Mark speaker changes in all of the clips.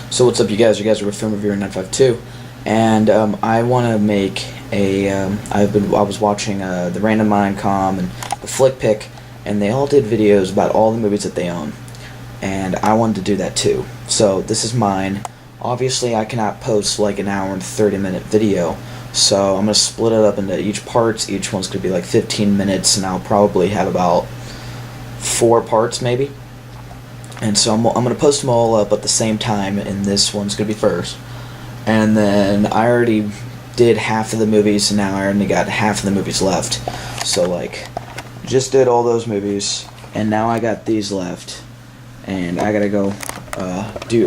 Speaker 1: So what's up, you guys? You guys are with Film Reviewer 952, and I want to make a. I was watching the Random Mindcom and the Flick Pick, and they all did videos about all the movies that they own, and I wanted to do that too. So this is mine. Obviously, I cannot post like an hour and 30-minute video, so I'm gonna split it up into each parts. Each one's gonna be like 15 minutes, and I'll probably have about 4 parts maybe. And so I'm going to post them all up at the same time, and this one's going to be first. And then I already did half of the movies, and now I only got half of the movies left. So, like, just did all those movies, and now I got these left. And I got to go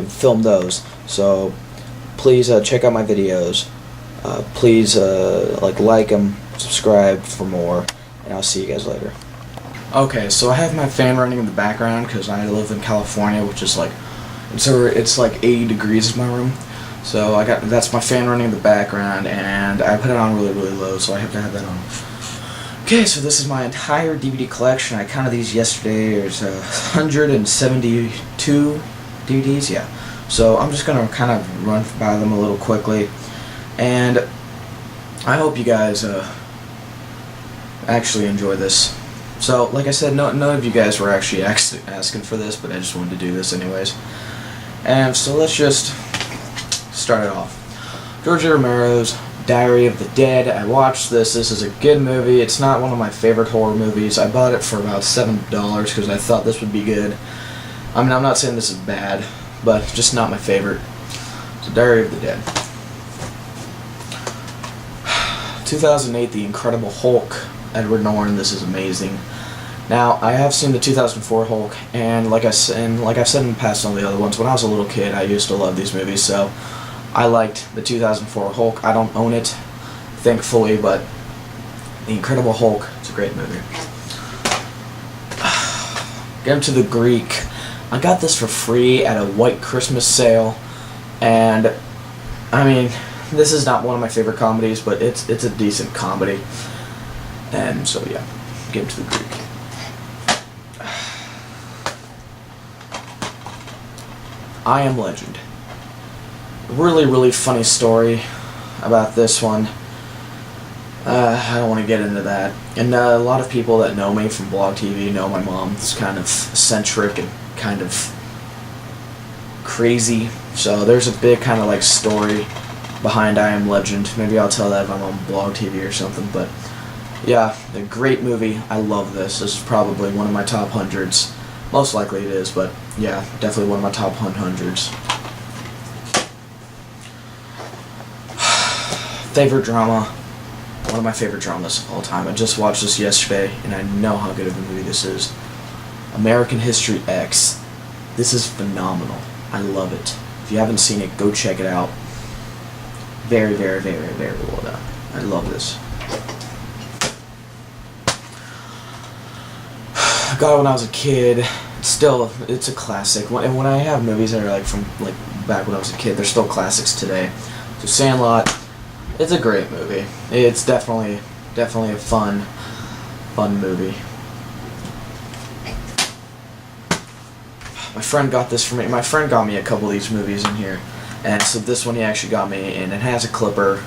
Speaker 1: film those. So, please check out my videos. Please like them, subscribe for more, and I'll see you guys later. Okay, so I have my fan running in the background because I live in California, which is like, it's like 80 degrees in my room. So that's my fan running in the background, and I put it on really, really low, so I have to have that on. Okay, so this is my entire DVD collection. I counted these yesterday. There's 172 DVDs, yeah. So I'm just gonna kind of run by them a little quickly, and I hope you guys actually enjoy this. So, like I said, none of you guys were actually asking for this, but I just wanted to do this anyways. And so let's just start it off. George Romero's Diary of the Dead. I watched this. This is a good movie. It's not one of my favorite horror movies. I bought it for about $7 because I thought this would be good. I mean, I'm not saying this is bad, but just not my favorite. So, Diary of the Dead. 2008, The Incredible Hulk. Edward Norton. This is amazing. Now, I have seen the 2004 Hulk, and like I've said in the past on the other ones, when I was a little kid, I used to love these movies, so I liked the 2004 Hulk. I don't own it, thankfully, but The Incredible Hulk, it's a great movie. Get into the Greek. I got this for free at a white Christmas sale, and I mean, this is not one of my favorite comedies, but it's a decent comedy. And so yeah, get into the Greek. I Am Legend. Really, really funny story about this one. I don't want to get into that. And a lot of people that know me from Blog TV know my mom's kind of eccentric and kind of crazy. So there's a big kind of like story behind I Am Legend. Maybe I'll tell that if I'm on Blog TV or something, but yeah, a great movie. I love this. This is probably one of my top hundreds. Most likely it is, but yeah, definitely one of my top hundreds. Favorite drama. One of my favorite dramas of all time. I just watched this yesterday, and I know how good of a movie this is. American History X. This is phenomenal. I love it. If you haven't seen it, go check it out. Very, very, very, very well done. I love this. Got it when I was a kid. It's a classic. And when I have movies that are like from like back when I was a kid, they're still classics today. So Sandlot, it's a great movie. It's definitely a fun movie. My friend got this for me. My friend got me a couple of these movies in here, and so this one he actually got me, and it has a clipper.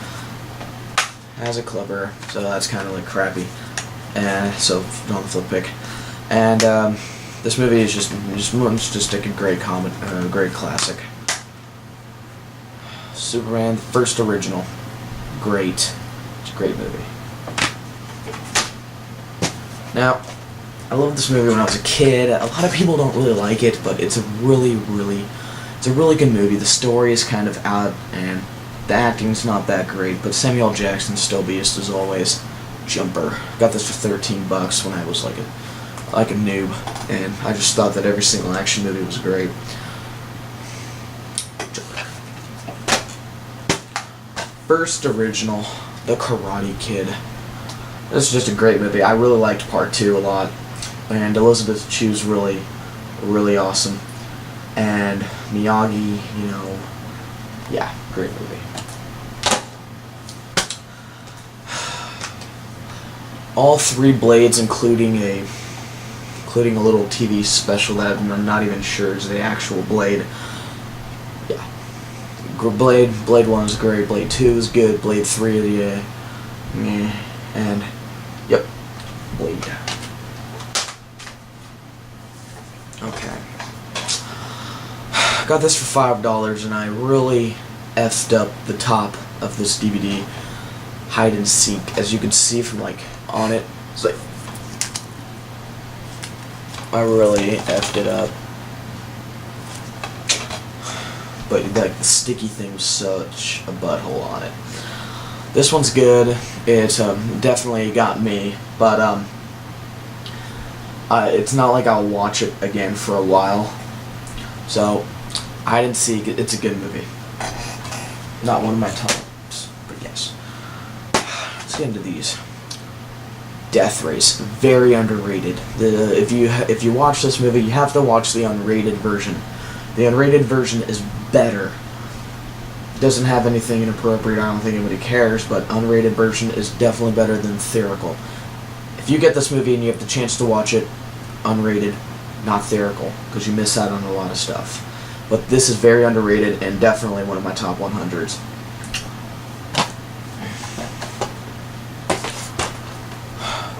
Speaker 1: So that's kind of like crappy. And so on the Flip Pick. And this movie is just a great great classic. Superman, the first original, great. It's a great movie. Now, I loved this movie when I was a kid. A lot of people don't really like it, but it's a really good movie. The story is kind of out, and the acting's not that great. But Samuel L. Jackson's still beast as always. Jumper. Got this for $13 when I was like a noob, and I just thought that every single action movie was great. First original, The Karate Kid. This is just a great movie. I really liked part 2 a lot, and Elizabeth Chu's really awesome, and Miyagi, yeah, great movie. All 3 blades, including a little TV special that I'm not even sure is the actual blade. Yeah, Blade 1 is great, Blade 2 is good, Blade 3, meh, and, yep, Blade. Okay. Got this for $5, and I really effed up the top of this DVD, hide and seek, as you can see from, like, on it. It's like, I really effed it up. But like the sticky thing was such a butthole on it. This one's good. It definitely got me, but it's not like I'll watch it again for a while. So hide and seek. It's a good movie. Not one of my tops, but yes. Let's get into these. Death Race, very underrated. If you watch this movie, you have to watch the unrated version. The unrated version is better. It doesn't have anything inappropriate. I don't think anybody cares, but unrated version is definitely better than theatrical. If you get this movie and you have the chance to watch it unrated, not theatrical, because you miss out on a lot of stuff. But this is very underrated and definitely one of my top 100s.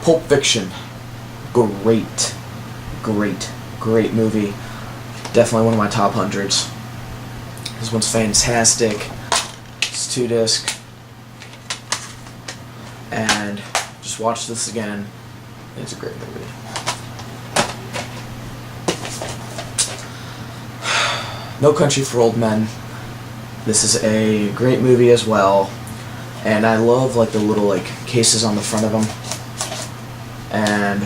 Speaker 1: Pulp Fiction, great movie. Definitely one of my top 100s. This one's fantastic. It's 2-disc. And just watch this again. It's a great movie. No Country for Old Men. This is a great movie as well. And I love like the little like cases on the front of them. And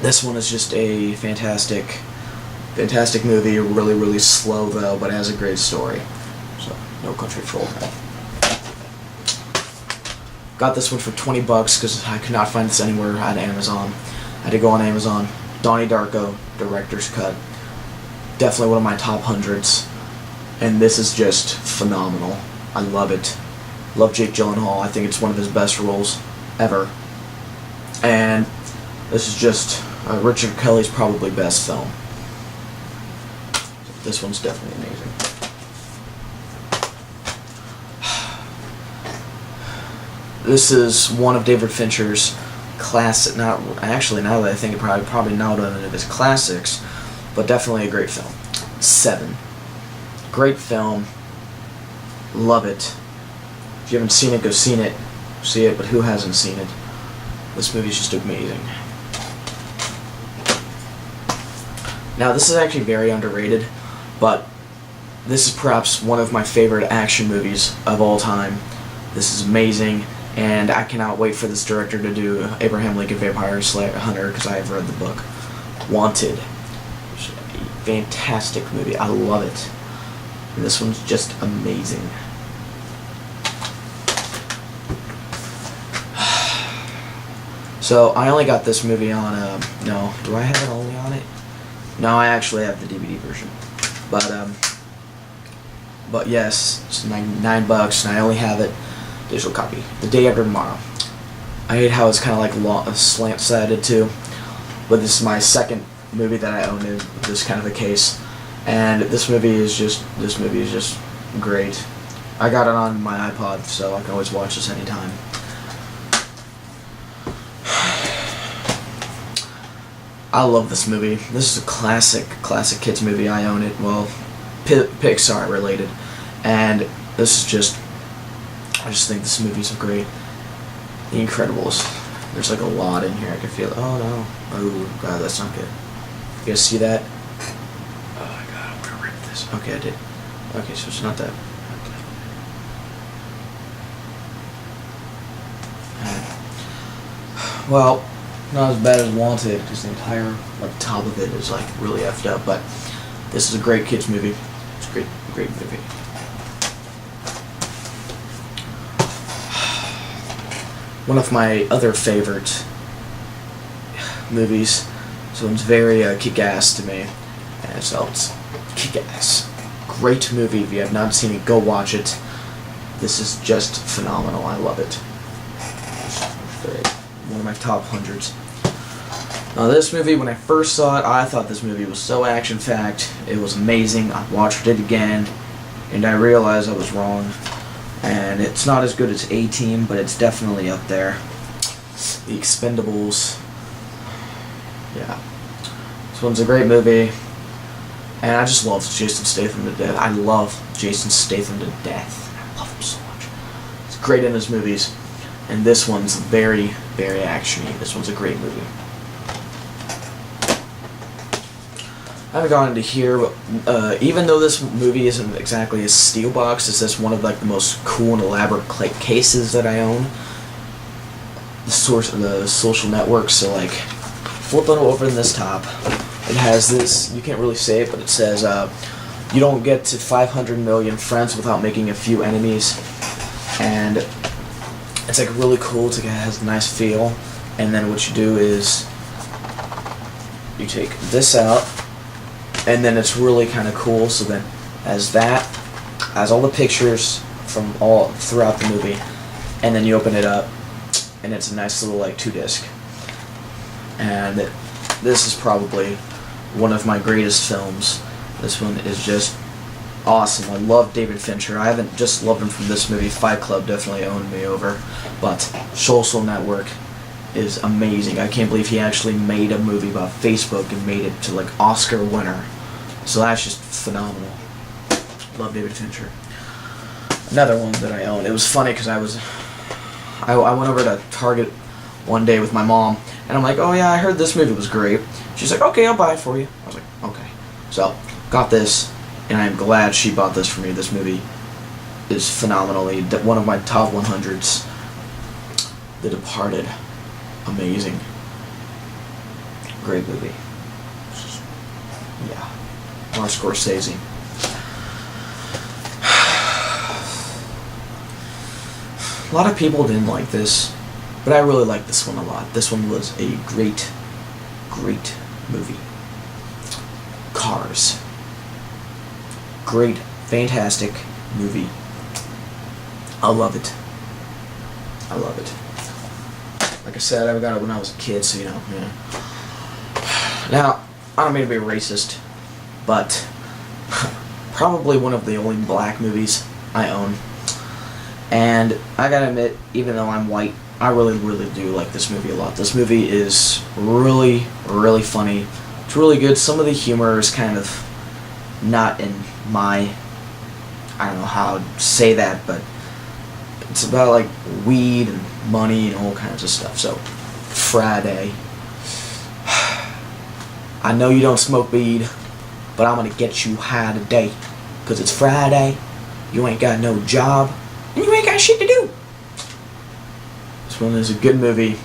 Speaker 1: this one is just a fantastic movie. Really slow though, but it has a great story. So, No Country for Old Men. Got this one for $20 because I could not find this anywhere on Amazon. I had to go on Amazon. Donnie Darko, director's cut. Definitely one of my top 100s. And this is just phenomenal. I love it. Love Jake Gyllenhaal. I think it's one of his best roles ever. And this is just Richard Kelly's probably best film. This one's definitely amazing. This is one of David Fincher's classic. Not actually, now that I think it, probably not one of his classics, but definitely a great film. Seven. Great film. Love it. If you haven't seen it, go see it. But who hasn't seen it? This movie's just amazing. Now, this is actually very underrated, but this is perhaps one of my favorite action movies of all time. This is amazing, and I cannot wait for this director to do Abraham Lincoln Vampire Hunter, because I have read the book. Wanted. It's a fantastic movie. I love it. And this one's just amazing. So, I only got this movie on, no, do I have it only on it? No, I actually have the DVD version. But yes, it's $9, and I only have it, digital copy, The Day After Tomorrow. I hate how it's kind of like slant-sided too, but this is my second movie that I own in this kind of a case, and this movie is just great. I got it on my iPod, so I can always watch this anytime. I love this movie. This is a classic kids movie. I own it. Well, Pixar related, and this is just. I just think this movie's great. The Incredibles. There's like a lot in here. I can feel it. Oh no. Oh god, that's not good. You guys see that? Oh my god, I'm gonna rip this. Okay, I did. Okay, so it's not that. Okay. Well. Not as bad as Wanted, because the entire top of it is like really effed up. But this is a great kids movie. It's a great movie. One of my other favorite movies. This one's very kick-ass to me, and so it's kick-ass. Great movie. If you have not seen it, go watch it. This is just phenomenal. I love it. One of my top 100s. Now this movie, when I first saw it, I thought this movie was so action-packed. It was amazing. I watched it again. and I realized I was wrong. And it's not as good as A-Team, but it's definitely up there. The Expendables. Yeah. This one's a great movie. And I just love Jason Statham to death. I love Jason Statham to death. I love him so much. He's great in his movies. And this one's very, very actiony. This one's a great movie. I haven't gone into here, but even though this movie isn't exactly a steel box, it's just one of like the most cool and elaborate cases that I own. The source of the social network. So like, flip it over in this top. It has this. You can't really say it, but it says, "You don't get to 500 million friends without making a few enemies," and it's like really cool. It has a nice feel. And then what you do is you take this out. And then it's really kind of cool. So then, as all the pictures from all throughout the movie, and then you open it up, and it's a nice little like 2-disc. And this is probably one of my greatest films. This one is just awesome. I love David Fincher. I haven't just loved him from this movie. Fight Club definitely owned me over, but Social Network is amazing. I can't believe he actually made a movie about Facebook and made it to like Oscar winner. So that's just phenomenal. Love David Fincher. Another one that I own. It was funny because I went over to Target one day with my mom, and I'm like, oh yeah, I heard this movie was great. She's like, okay, I'll buy it for you. I was like, okay. So, got this, and I'm glad she bought this for me. This movie is phenomenally one of my top 100s. The Departed. Amazing. Great movie. Yeah. Martin Scorsese. A lot of people didn't like this, but I really like this one a lot. This one was a great, great movie. Cars. Great, fantastic movie. I love it. I love it. Like I said, I got it when I was a kid, so you know, yeah. Now, I don't mean to be racist, but probably one of the only black movies I own. And I gotta admit, even though I'm white, I really, really do like this movie a lot. This movie is really, really funny. It's really good. Some of the humor is kind of not in my, I don't know how to say that, but it's about like weed and money and all kinds of stuff. So, Friday. I know you don't smoke weed, but I'm gonna get you high today. Cause it's Friday, you ain't got no job, and you ain't got shit to do. This one is a good movie.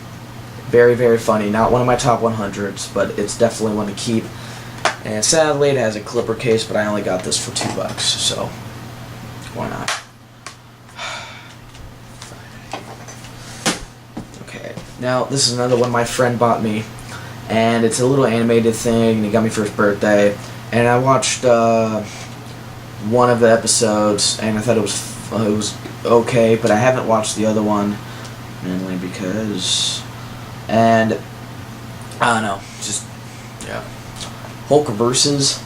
Speaker 1: Very, very funny. Not one of my top 100s, but it's definitely one to keep. And sadly, it has a clipper case, but I only got this for $2, so why not? Okay, now this is another one my friend bought me, and it's a little animated thing, and he got me for his birthday. And I watched one of the episodes, and I thought it was okay, but I haven't watched the other one, mainly because, and I don't know, just yeah. Hulk versus.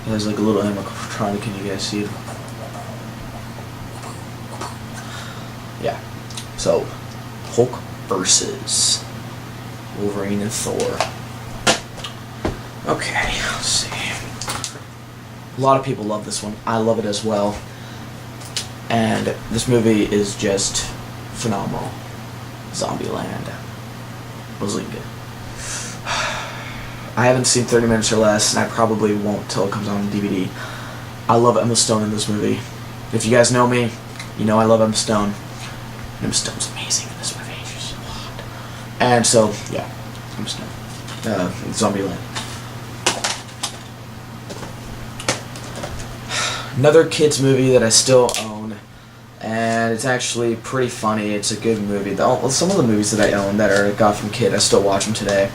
Speaker 1: It has like a little animatronic. Can you guys see it? Yeah. So, Hulk versus Wolverine and Thor. Okay, let's see. A lot of people love this one. I love it as well. And this movie is just phenomenal. Zombieland. Bazinga. I haven't seen 30 Minutes or Less, and I probably won't till it comes on DVD. I love Emma Stone in this movie. If you guys know me, you know I love Emma Stone. Emma Stone's amazing in this movie. She's so hot. And so, yeah, Emma Stone. Zombieland. Another kids movie that I still own, and it's actually pretty funny. It's a good movie. Some of the movies that I own that I got from kid, I still watch them today.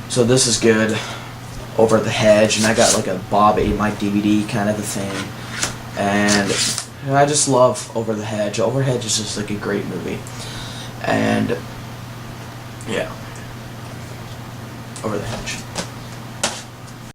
Speaker 1: So this is good. Over the Hedge, and I got like a Bob Ate My DVD kind of a thing. And I just love Over the Hedge. Over the Hedge is just like a great movie. And yeah. Over the Hedge.